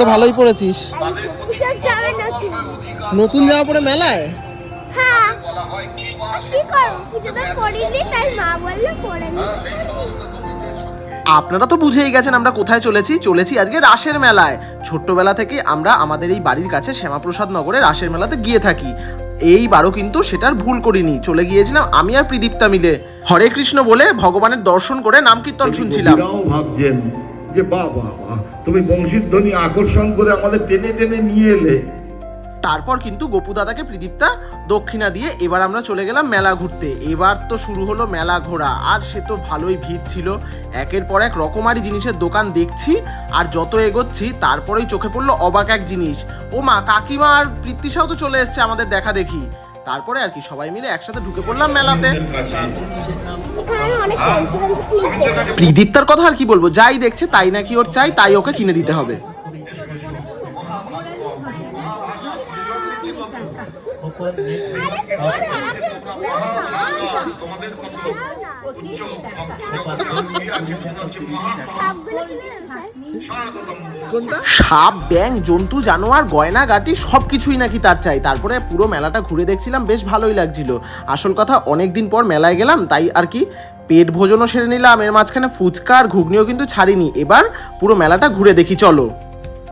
তো ভালোই পড়েছিস। নতুন জামা পরে মেলায়? হ্যাঁ, কি করব, পুজোটা পড়িনি তাই মা বললো পরে নি। আপনারা তো বুঝেই গেছেন আমরা কোথায় চলেছি আজকে রাসের মেলায়। ছোট্টবেলা থেকে আমরা আমাদের এই বাড়ির কাছে শ্যামাপ্রসাদ নগরে রাসের মেলাতে গিয়ে থাকি। এইবারও কিন্তু সেটার ভুল করিনি, চলে গিয়েছিলাম আমি আর প্রদীপ্তা মিলে। হরে কৃষ্ণ বলে ভগবানের দর্শন করে নাম কীর্তন শুনছিলাম। ভাবছেন যে বাবা তুমি বংশীর ধ্বনি আকর্ষণ করে আমাদের টেনে টেনে নিয়ে এলে। তারপর কিন্তু গোপু দাদাকে প্রদীপ্তা দক্ষিণা দিয়ে এবার আমরা চলে গেলাম মেলা ঘুরতে। এবার তো শুরু হলো মেলা ঘোরা, আর সে তো ভালোই ভিড় ছিল। একের পর এক রকমারি জিনিসের দোকান দেখছি, আর যত এগোচ্ছি তারপরেই চোখে পড়লো অবাক এক জিনিস। ও মা, কাকিমা আর পৃথ্বীসাও তো চলে এসছে আমাদের দেখা দেখি। তারপরে আর কি সবাই মিলে একসাথে ঢুকে পড়লাম মেলাতে। প্রদীপ্তার কথা আর কি বলবো, যাই দেখছে তাই নাকি ওর চাই, তাই ওকে কিনে দিতে হবে। সাপ, ব্যাঙ, জন্তু, জানোয়ার, গয়না গাটি সবকিছুই নাকি তার চাই। তারপরে পুরো মেলাটা ঘুরে দেখছিলাম, বেশ ভালোই লাগছিল। আসল কথা অনেকদিন পর মেলায় গেলাম, তাই আর কি পেট ভোজনও সেরে নিলাম। এর মাঝখানে ফুচকা আর ঘুগনিও কিন্তু ছাড়িনি। এবার পুরো মেলাটা ঘুরে দেখি, চলো।